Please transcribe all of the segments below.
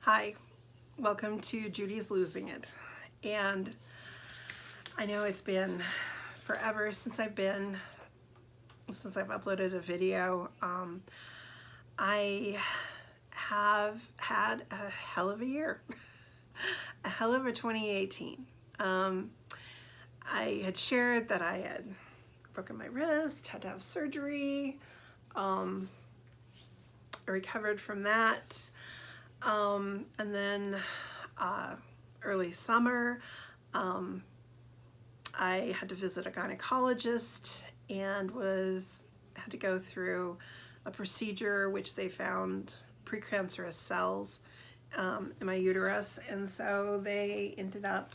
Hi, welcome to Judy's Losing It. And I know it's been forever since I've uploaded a video. I have had a hell of a year, a hell of a 2018. I had shared that I had broken my wrist, had to have surgery, I recovered from that. And then early summer, I had to visit a gynecologist and had to go through a procedure which they found precancerous cells in my uterus, and so they ended up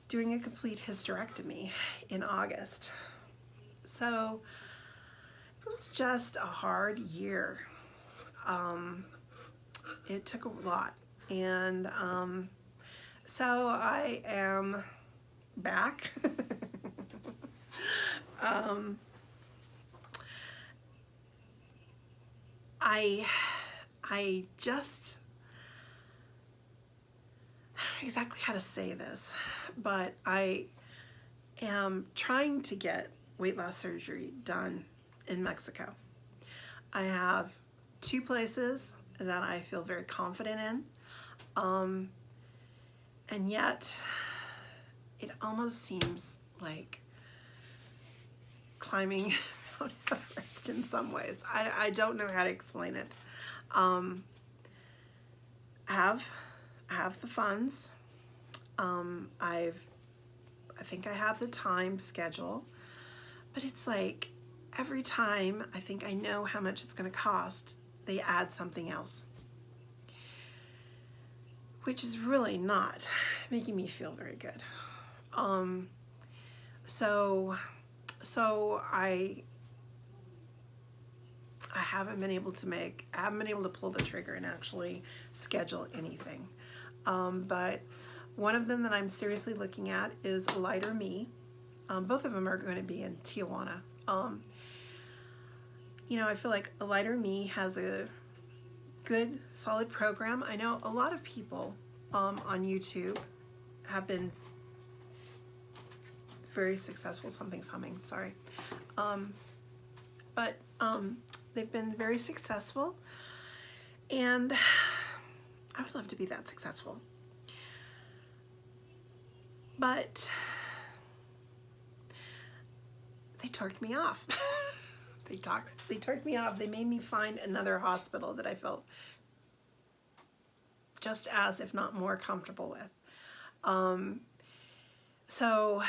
doing a complete hysterectomy in August. So it was just a hard year. It took a lot, and so I am back. I just, I don't know exactly how to say this, but I am trying to get weight loss surgery done in Mexico. I have two places that I feel very confident in, and yet it almost seems like climbing Mount Everest in some ways. I don't know how to explain it. I have the funds. I think I have the time schedule, but it's like every time I think I know how much it's going to cost, they add something else, which is really not making me feel very good. So I haven't been able to pull the trigger and actually schedule anything. But one of them that I'm seriously looking at is a Lighter Me. Both of them are going to be in Tijuana. You know, I feel like a Lighter Me has a good, solid program. I know a lot of people on YouTube have been very successful. Something's humming, sorry. But they've been very successful, and I would love to be that successful. But they torqued me off. They torqued me off. They made me find another hospital that I felt just as, if not more, comfortable with. So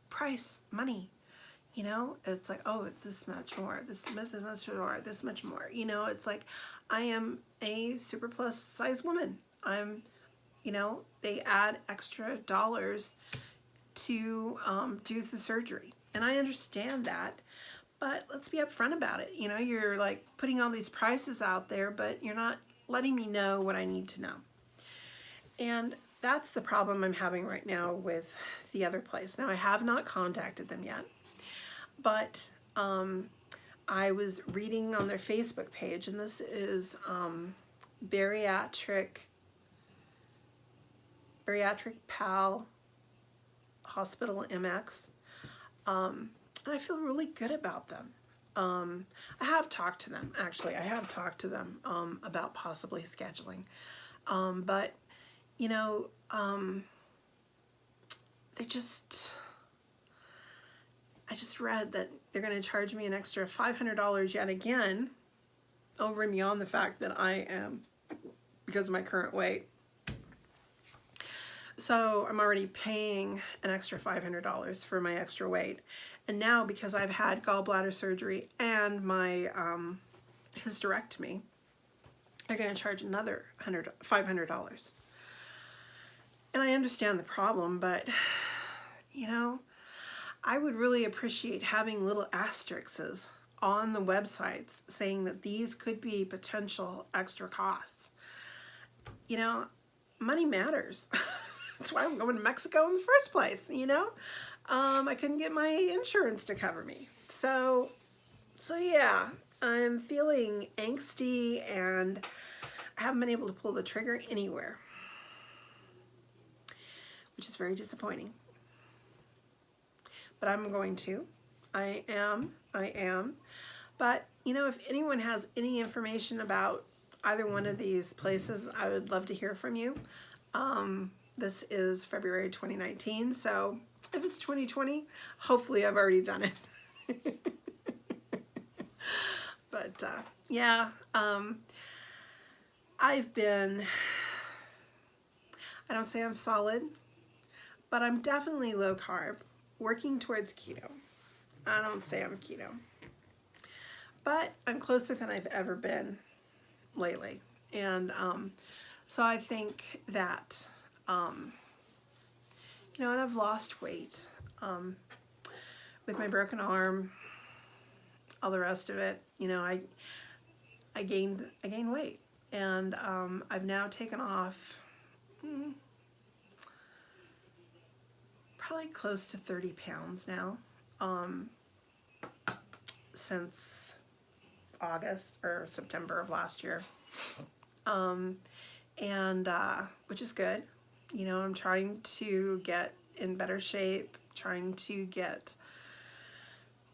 price, money, you know, it's like, oh, it's this much more, this much more, this much more. You know, it's like, I am a super plus size woman. You know, they add extra dollars to do the surgery. And I understand that, but let's be upfront about it. You know, you're like putting all these prices out there, but you're not letting me know what I need to know. And that's the problem I'm having right now with the other place. Now, I have not contacted them yet, but I was reading on their Facebook page, and this is BariatricPal Hospital MX. And I feel really good about them. I have talked to them, actually. I have talked to them about possibly scheduling. But, you know, I just read that they're going to charge me an extra $500 yet again, over and beyond the fact that I am, because of my current weight. So I'm already paying an extra $500 for my extra weight. And now, because I've had gallbladder surgery and my hysterectomy, they're going to charge another $500. And I understand the problem, but, you know, I would really appreciate having little asterisks on the websites saying that these could be potential extra costs. You know, money matters. That's why I'm going to Mexico in the first place, you know? I couldn't get my insurance to cover me. So yeah, I'm feeling angsty, and I I haven't been able to pull the trigger anywhere, which is very disappointing. But I'm going to. I am. But, you know, if anyone has any information about either one of these places, I would love to hear from you. This is February 2019, so if it's 2020, hopefully I've already done it. But, yeah, I've been, I don't say I'm solid, but I'm definitely low carb, working towards keto. I don't say I'm keto, but I'm closer than I've ever been lately. And so I think that, you know, and I've lost weight with my broken arm, all the rest of it. You know, I gained weight, and I've now taken off probably close to 30 pounds now since August or September of last year, and which is good. You know, I'm trying to get in better shape, trying to get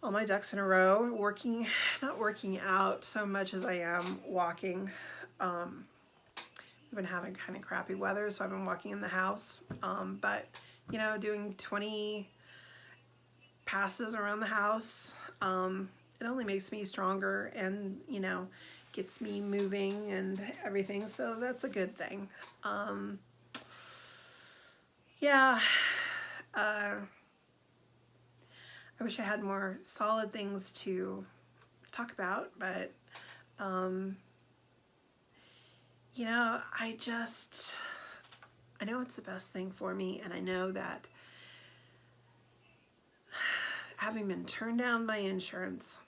all my ducks in a row, not working out so much as I am walking. We've been having kind of crappy weather, so I've been walking in the house, but you know, doing 20 passes around the house, it only makes me stronger and, you know, gets me moving and everything, so that's a good thing. Yeah, I wish I had more solid things to talk about, but, you know, I know it's the best thing for me, and I know that having been turned down by insurance,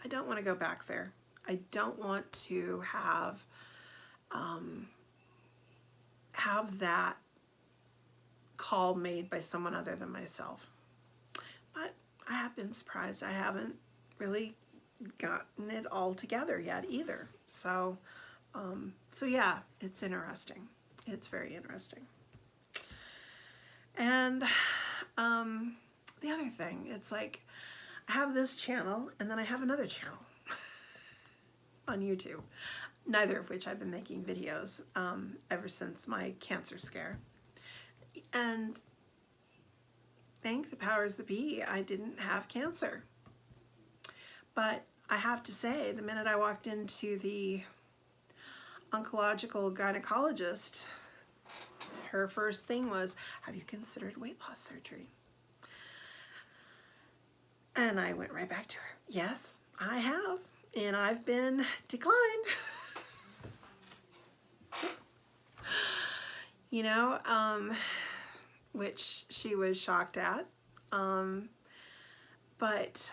I don't want to go back there. I don't want to have that call made by someone other than myself. But I have been surprised. I haven't really gotten it all together yet either. So, so yeah, it's interesting. It's very interesting. And the other thing, it's like I have this channel and then I have another channel on YouTube, neither of which I've been making videos ever since my cancer scare. And thank the powers that be, I didn't have cancer. But I have to say, the minute I walked into the oncological gynecologist, her first thing was, have you considered weight loss surgery? And I went right back to her. Yes, I have, and I've been declined. You know, which she was shocked at. But,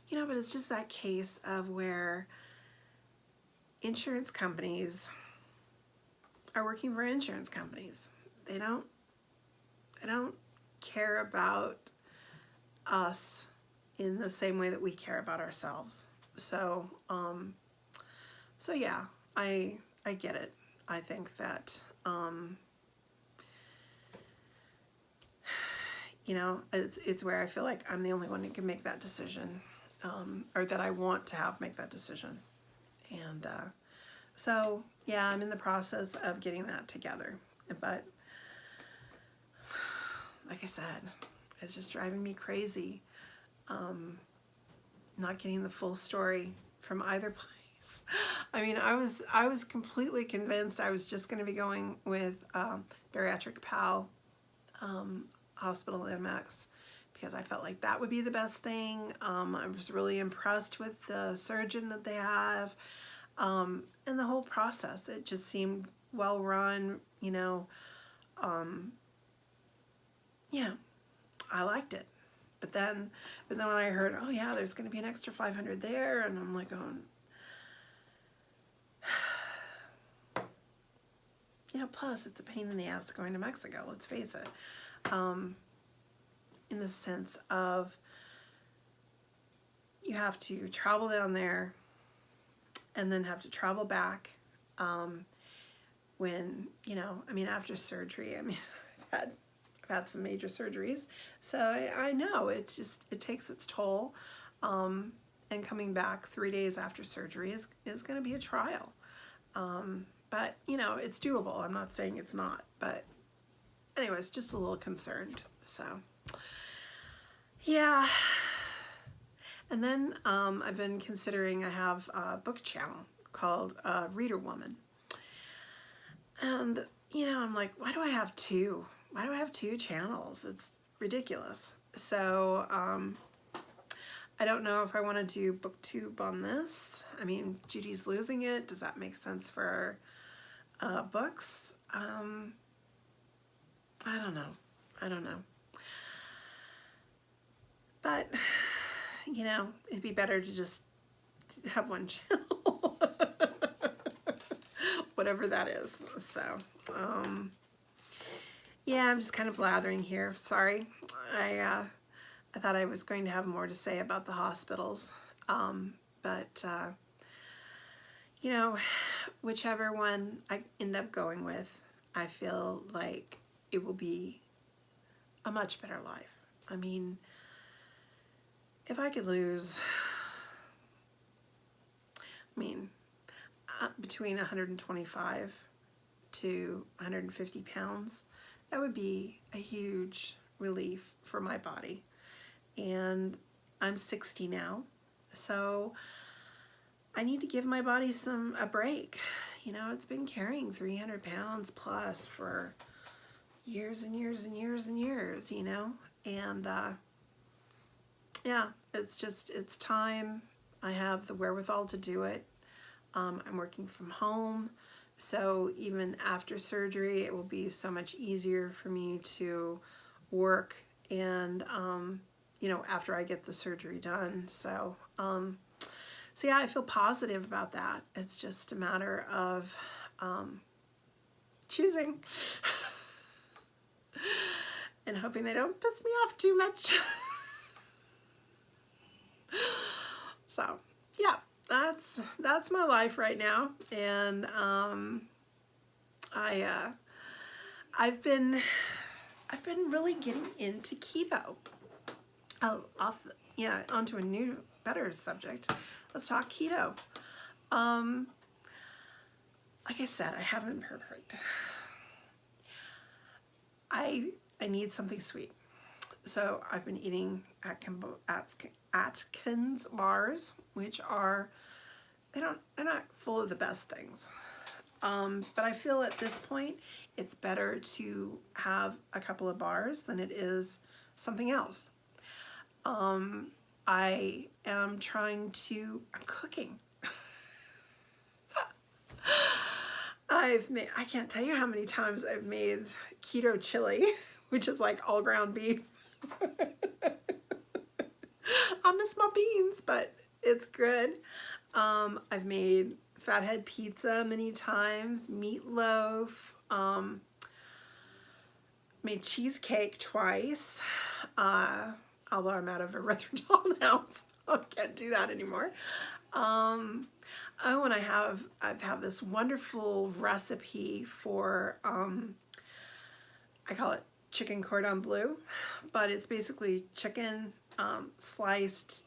you know, but it's just that case of where insurance companies are working for insurance companies. They don't care about us in the same way that we care about ourselves. So, so yeah, I get it. I think that, you know, it's where I feel like I'm the only one who can make that decision, or that I want to make that decision. And so, yeah, I'm in the process of getting that together. But like I said, it's just driving me crazy, not getting the full story from either place. I mean, I was completely convinced I was just going to be going with BariatricPal Hospital MX, because I felt like that would be the best thing. I was really impressed with the surgeon that they have, and the whole process. It just seemed well run, you know. Yeah, I liked it. But then when I heard, oh yeah, there's going to be an extra $500 there, and I'm like, going, you know, plus it's a pain in the ass going to Mexico, let's face it. In the sense of you have to travel down there, and then have to travel back when, you know, I mean, after surgery, I mean, I've had some major surgeries, so I know it's just, it takes its toll, and coming back 3 days after surgery is going to be a trial. But, you know, it's doable. I'm not saying it's not, but anyways, just a little concerned. So, yeah. And then I've been considering, I have a book channel called Reader Woman. And, you know, I'm like, why do I have two? Why do I have two channels? It's ridiculous. So, I don't know if I want to do booktube on this. I mean, Judy's losing it. Does that make sense for books? I don't know. I don't know. But, you know, it'd be better to just have one channel. Whatever that is. So, yeah, I'm just kind of blathering here. Sorry. I thought I was going to have more to say about the hospitals. But you know, whichever one I end up going with, I feel like it will be a much better life. I mean, if I could lose, I mean, between 125 to 150 pounds, that would be a huge relief for my body. And I'm 60 now, so I need to give my body a break. You know, it's been carrying 300 pounds plus for years and years and years and years, you know, and yeah, it's time. I have the wherewithal to do it. I'm working from home, so even after surgery, it will be so much easier for me to work, and you know, after I get the surgery done. So so yeah, I feel positive about that. It's just a matter of choosing and hoping they don't piss me off too much. So yeah, that's my life right now, and I've been really getting into keto. Oh, onto a new, better subject. Let's talk keto. Like I said, I haven't been perfect. I need something sweet. So I've been eating Atkins bars, which are, they're not full of the best things. But I feel at this point, it's better to have a couple of bars than it is something else. I am I'm cooking. I can't tell you how many times I've made keto chili, which is like all ground beef. I miss my beans, but it's good. I've made fathead pizza many times, meatloaf, made cheesecake twice, although I'm out of erythritol now, so I can't do that anymore. Oh, and I've had this wonderful recipe for, I call it chicken cordon bleu, but it's basically chicken sliced,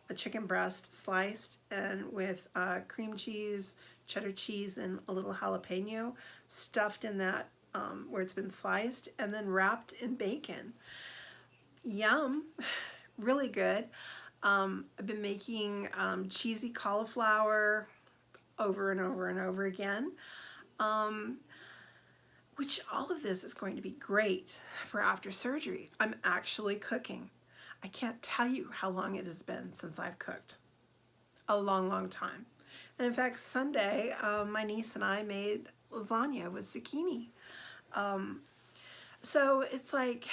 a chicken breast sliced, and with cream cheese, cheddar cheese, and a little jalapeno stuffed in that where it's been sliced, and then wrapped in bacon. Yum, really good. I've been making cheesy cauliflower over and over and over again, which all of this is going to be great for after surgery. I'm actually cooking. I can't tell you how long it has been since I've cooked. A long, long time. And in fact, Sunday, my niece and I made lasagna with zucchini. So it's like,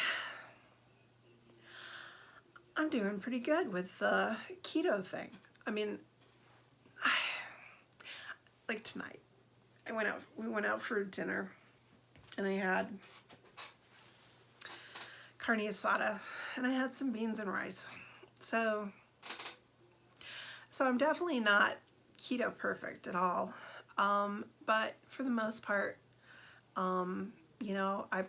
I'm doing pretty good with the keto thing. I mean, like tonight, we went out for dinner, and I had carne asada, and I had some beans and rice. So I'm definitely not keto perfect at all. But for the most part, you know, I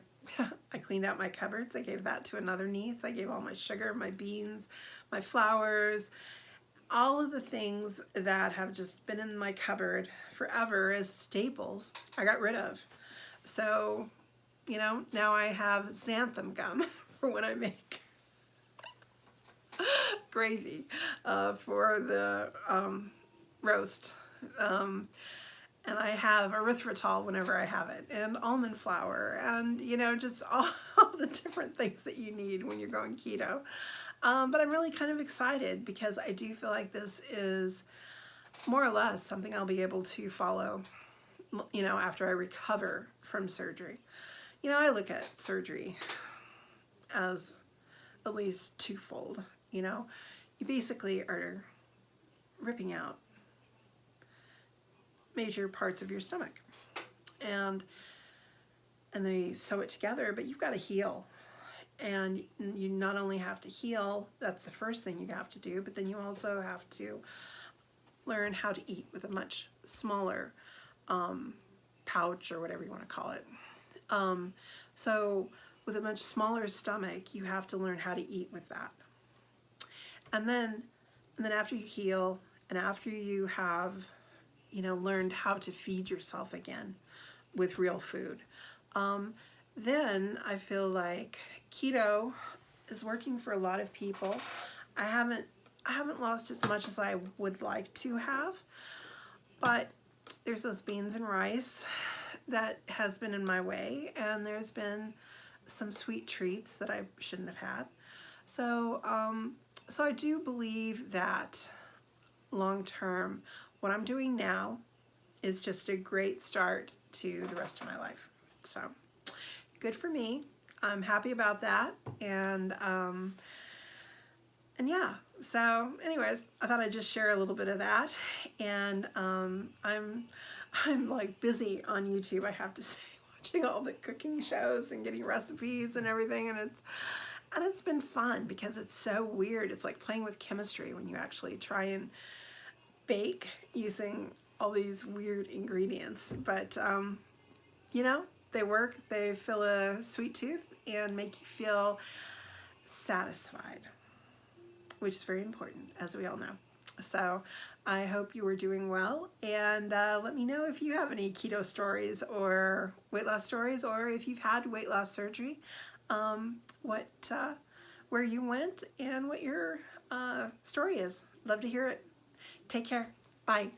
cleaned out my cupboards. I gave that to another niece. I gave all my sugar, my beans, my flours, all of the things that have just been in my cupboard forever as staples, I got rid of. So, you know, now I have xanthan gum for when I make gravy for the roast. And I have erythritol whenever I have it, and almond flour, and, you know, just all the different things that you need when you're going keto. But I'm really kind of excited because I do feel like this is more or less something I'll be able to follow, you know, after I recover from surgery. You know, I look at surgery as at least twofold, you know. You basically are ripping out major parts of your stomach, and they sew it together, but you've got to heal. And you not only have to heal, that's the first thing you have to do, but then you also have to learn how to eat with a much smaller pouch, or whatever you want to call it. So with a much smaller stomach, you have to learn how to eat with that. And then after you heal, and after you have, you know, learned how to feed yourself again with real food, then I feel like keto is working for a lot of people. I haven't lost as much as I would like to have, but there's those beans and rice that has been in my way, and there's been some sweet treats that I shouldn't have had. So, so I do believe that long term, what I'm doing now is just a great start to the rest of my life. So, good for me. I'm happy about that, and yeah. So, anyways, I thought I'd just share a little bit of that, and I'm like busy on YouTube, I have to say, watching all the cooking shows and getting recipes and everything, and it's been fun because it's so weird. It's like playing with chemistry when you actually try and bake using all these weird ingredients, but you know, they work. They fill a sweet tooth and make you feel satisfied, which is very important, as we all know. So I hope you are doing well, and let me know if you have any keto stories or weight loss stories, or if you've had weight loss surgery, where you went and what your story is. Love to hear it. Take care. Bye.